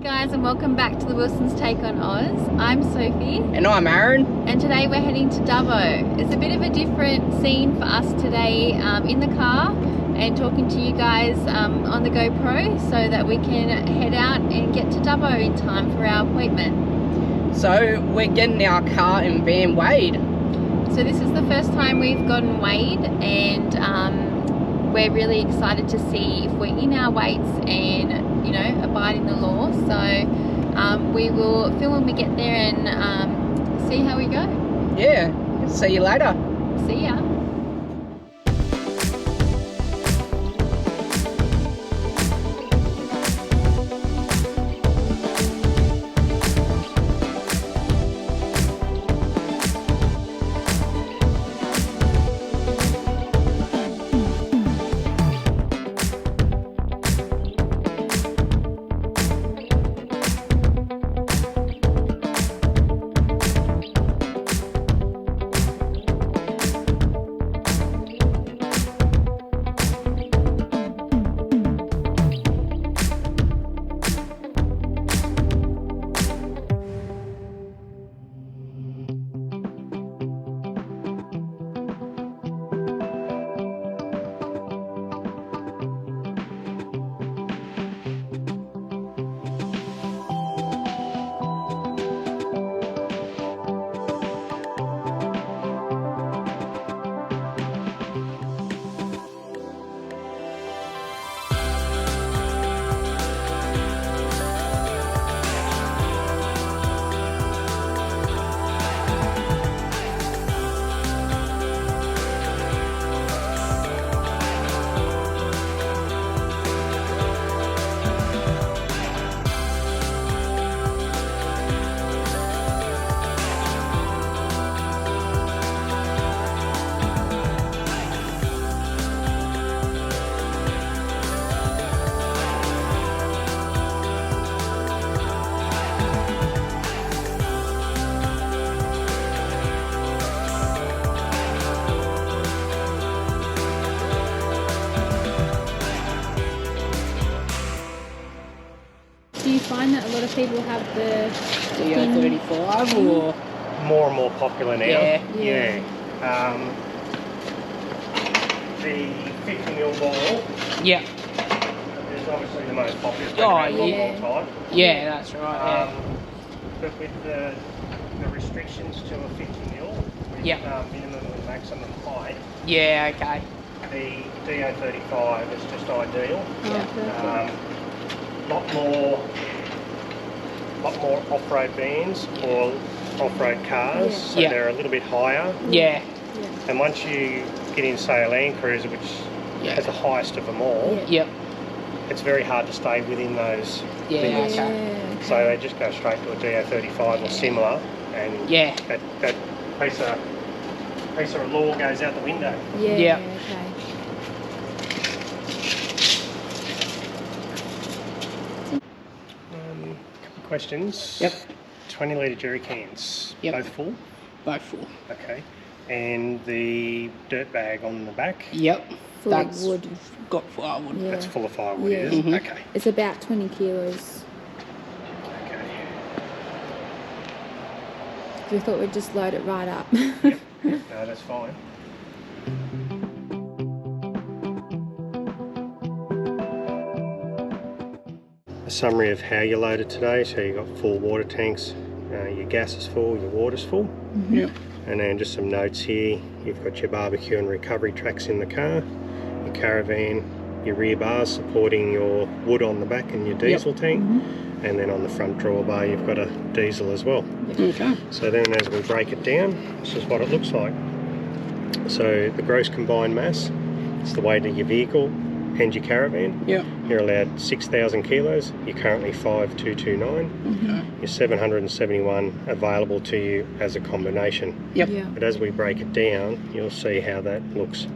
guys, and welcome back to the Wilson's Take on Oz. I'm Sophie. And I'm Aaron. And today we're heading to Dubbo. It's a bit of a different scene for us today in the car and talking to you guys on the GoPro so that we can head out and get to Dubbo in time for our appointment. So we're getting our car and van weighed. So this is the first time we've gotten weighed, and we're really excited to see if we're in our weights and, you know, abiding the law. So we will film when we get there and see how we go. Yeah, see you later. See ya. Do you find that a lot of people have the DO35 or? More and more popular now. Yeah. The 50mm ball Yeah. is obviously the most popular. Oh, yeah. Type. Yeah, that's right. But with the restrictions to a 50mm with minimum and maximum height, Yeah, okay. the DO35 is just ideal. perfect. Lot more off-road vans or off-road cars, so Yeah. they're a little bit higher. Yeah. And once you get in, say, a Land Cruiser, which has the highest of them all, Yep. it's very hard to stay within those Yeah, limits. okay. So they just go straight to a DO35 or similar, and Yeah. that piece of law goes out the window. Yeah. Okay. Couple of questions. Yep. 20 litre jerry cans, Yep. both full. Both full. Okay. And the dirt bag on the back, Yep. Full That's of wood. got firewood. Yeah. that's full of firewood, Yeah. is it? Mhm. Okay. It's about 20 kilos. Okay. We thought we'd just load it right up. Yep. No, that's fine. A summary of how you loaded today. So you've got full water tanks, your gas is full, your water's full. Yep. And then just some notes here. You've got your barbecue and recovery tracks in the car, your caravan, your rear bars supporting your wood on the back and your diesel tank. And then on the front drawbar you've got a diesel as well. Okay. So then as we break it down, this is what it looks like. So the gross combined mass, it's the weight of your vehicle and your caravan. Yep. You're allowed 6,000 kilos. You're currently 5,229. Okay. You're 771 available to you as a combination. Yep. Yeah. But as we break it down, you'll see how that looks.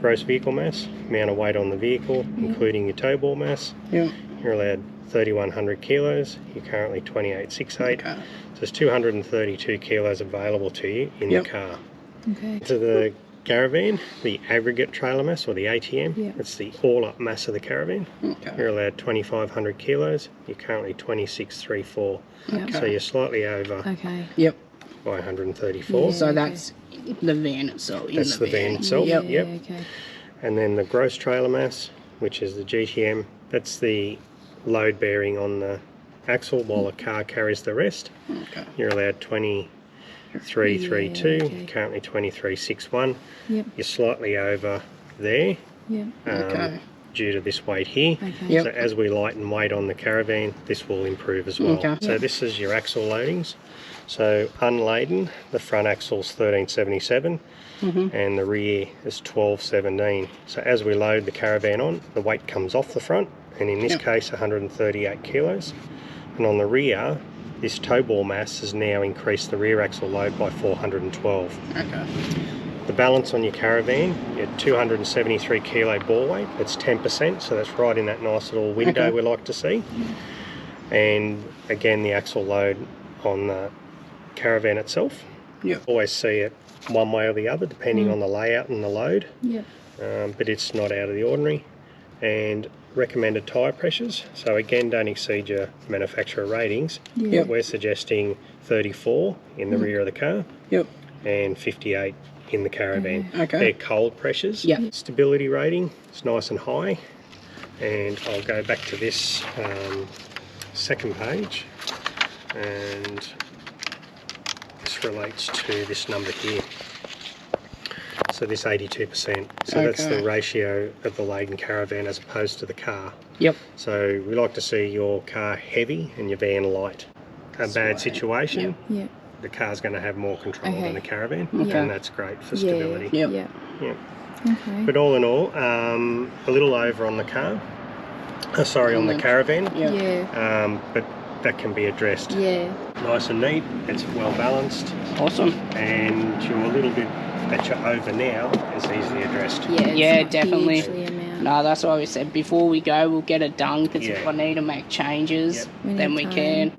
Gross vehicle mass, amount of weight on the vehicle, including your tow ball mass. Yep. You're allowed 3,100 kilos. You're currently 2868. Okay. So there's 232 kilos available to you in Yep. the car. Okay. To the caravan, the aggregate trailer mass, or the ATM. Yeah. It's the all-up mass of the caravan. Okay. You're allowed 2,500 kilos. You're currently 2634. Yep. So you're slightly over Okay. Yep. by 134. Yeah. So Okay. that's the van itself. in That's the van itself. Yeah, Yep. okay. And then the gross trailer mass, which is the GTM, that's the load bearing on the axle while a car carries the rest. Okay. You're allowed 2332, Yeah, okay. currently 2361. Yep. You're slightly over there Yep. Okay. due to this weight here. Okay. Yep. So as we lighten weight on the caravan, this will improve as well. Okay. So Yep. this is your axle loadings. So unladen, the front axle's 1377 and the rear is 1217. So as we load the caravan on, the weight comes off the front, and in this Yep. case 138 kilos. And on the rear, this tow ball mass has now increased the rear axle load by 412. Okay. The balance on your caravan, your 273 kilo ball weight, that's 10%, so that's right in that nice little window Okay. we like to see. And again, the axle load on the caravan itself, Yep. always see it one way or the other depending on the layout and the load, Yep. but it's not out of the ordinary. And recommended tyre pressures, so again, don't exceed your manufacturer ratings. Yeah. Yep. We're suggesting 34 in the rear of the car Yep. and 58 in the caravan. Okay. They're cold pressures. Yep. Stability rating is nice and high. And I'll go back to this second page, and this relates to this number here. So this 82%. So that's the Okay. ratio of the laden caravan as opposed to the car. Yep. So we like to see your car heavy and your van light. A bad situation, Yep. the car's going to have more control Okay. than the caravan, Okay. and that's great for Yeah. stability. Yep. Yep. Yeah. Okay. But all in all, a little over on the car. On the caravan. Yep. Yeah. But that can be addressed. Yeah. Nice and neat. It's well balanced, Awesome. and your little bit that you're over now is easily addressed. Yeah. It's Yeah, not definitely. hugely amount. No, that's why we said before we go, we'll get it done, because if Yeah. I need to make changes, Yep. We then need we time. can.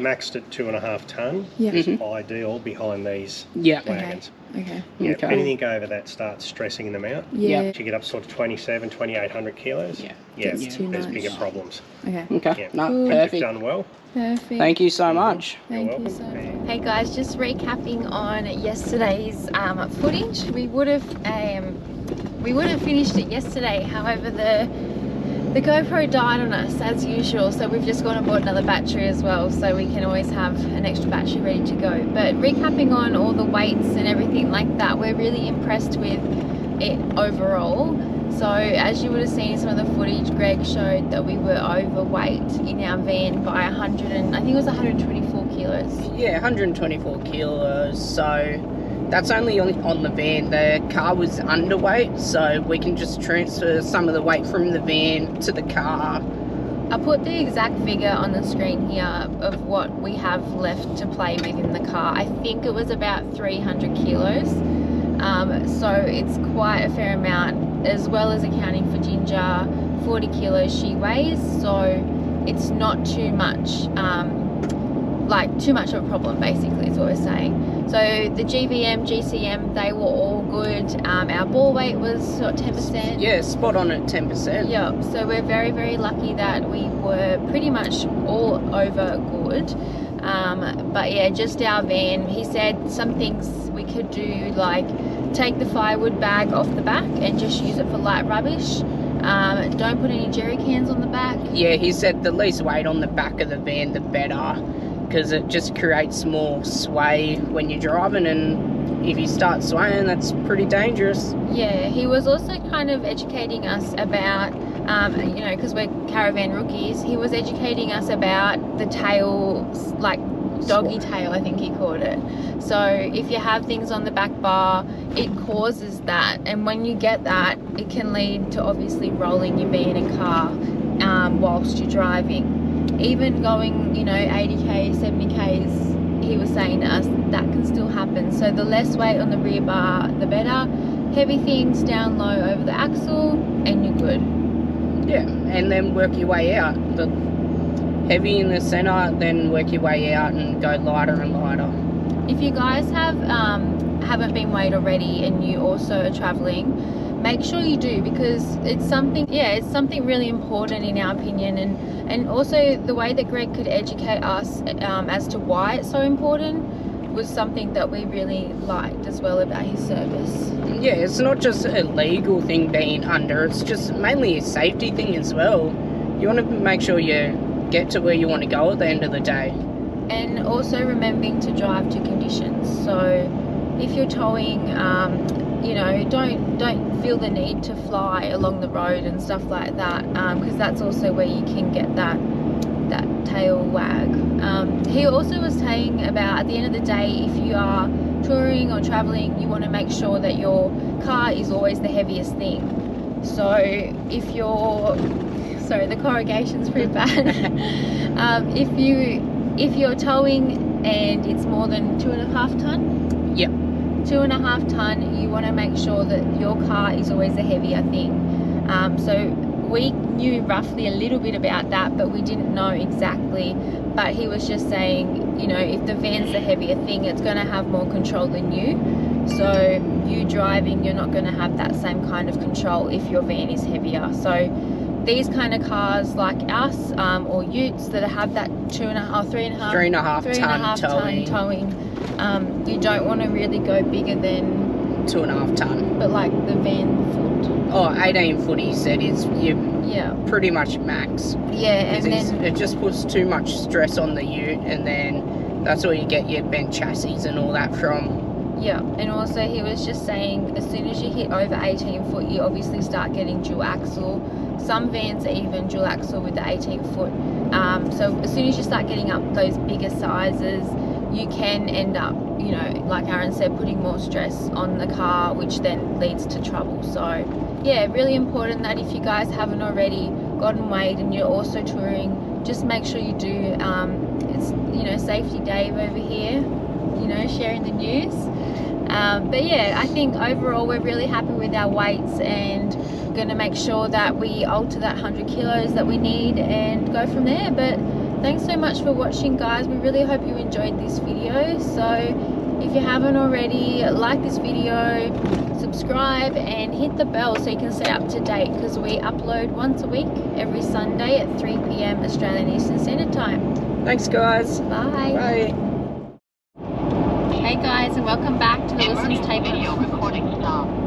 Maxed at 2.5 tonne Yep. is ideal behind these Yeah. wagons. Okay. Yeah, Okay. anything over that starts stressing them out. Yeah. If you get up sort of 2,800 kilos, Yeah. That's too there's much. bigger problems. Okay. Okay. Yeah. No, Cool. You've perfect. done well. Perfect. Thank you so much. Thank You're you so welcome. much. Hey guys, just recapping on yesterday's footage. We would have finished it yesterday. However, the GoPro died on us as usual, so we've just gone and bought another battery as well, so we can always have an extra battery ready to go. But recapping on all the weights and everything like that, we're really impressed with it overall. So as you would have seen in some of the footage, Greg showed that we were overweight in our van by 124 kilos. Yeah, 124 kilos. So that's only on the van. The car was underweight, so we can just transfer some of the weight from the van to the car. I'll put the exact figure on the screen here of what we have left to play with in the car. I think it was about 300 kilos. So it's quite a fair amount, as well as accounting for Ginger. 40 kilos she weighs, so it's not too much, too much of a problem, basically is what we're saying. So the GVM, GCM, they were all good. Our ball weight was 10%. Yeah, spot on at 10%. Yeah, so we're very, very lucky that we were pretty much all over good. But yeah, just our van, he said some things we could do, like take the firewood bag off the back and just use it for light rubbish. Don't put any jerry cans on the back. Yeah, he said the least weight on the back of the van, the better, because it just creates more sway when you're driving, and if you start swaying, that's pretty dangerous. Yeah, he was also kind of educating us about, because we're caravan rookies, he was educating us about the tail, like doggy tail, I think he called it. So if you have things on the back bar, it causes that, and when you get that, it can lead to obviously rolling your van and car whilst you're driving. Even going, 80k, 70k's, he was saying to us that can still happen. So the less weight on the rear bar, the better. Heavy things down low over the axle, and you're good. Yeah, and then work your way out. The heavy in the center, then work your way out and go lighter and lighter. If you guys have haven't been weighed already and you also are traveling, make sure you do, because it's something, yeah, it's something really important in our opinion. And also the way that Greg could educate us as to why it's so important was something that we really liked as well about his service. Yeah, it's not just a legal thing being under, it's just mainly a safety thing as well. You want to make sure you get to where you want to go at the end of the day. And also remembering to drive to conditions. So if you're towing, you know, don't feel the need to fly along the road and stuff like that, because that's also where you can get that tail wag. He also was saying about, at the end of the day, if you are touring or traveling, you want to make sure that your car is always the heaviest thing. So if you're, sorry, the corrugation's pretty bad. If you're towing and it's more than 2.5 ton, yep, 2.5 ton, you want to make sure that your car is always the heavier thing. So we knew roughly a little bit about that, but we didn't know exactly. But he was just saying, you know, if the van's the heavier thing, it's going to have more control than you. So you driving, you're not going to have that same kind of control if your van is heavier. So these kind of cars like us, or utes that have that 3.5 ton towing, you don't want to really go bigger than 2.5 ton. But like the van foot. Oh, 18 foot he said is pretty much max. Yeah, and then it just puts too much stress on the ute, and then that's where you get your bent chassis and all that from. Yeah, and also he was just saying as soon as you hit over 18 foot, you obviously start getting dual axle. Some vans are even dual axle with the 18 foot. So as soon as you start getting up those bigger sizes, you can end up, you know, like Aaron said, putting more stress on the car, which then leads to trouble. So yeah, really important that if you guys haven't already gotten weighed and you're also touring, just make sure you do. It's, you know, Safety Dave over here, you know, sharing the news. But yeah, I think overall we're really happy with our weights, and going to make sure that we alter that 100 kilos that we need and go from there. But thanks so much for watching, guys. We really hope you enjoyed this video. So if you haven't already, like this video, subscribe and hit the bell so you can stay up to date, because we upload once a week every Sunday at 3 PM Australian Eastern Standard Time. Thanks, guys. Bye. Bye. Hey guys, and welcome back to the Wilson's Tape. Video recording stop.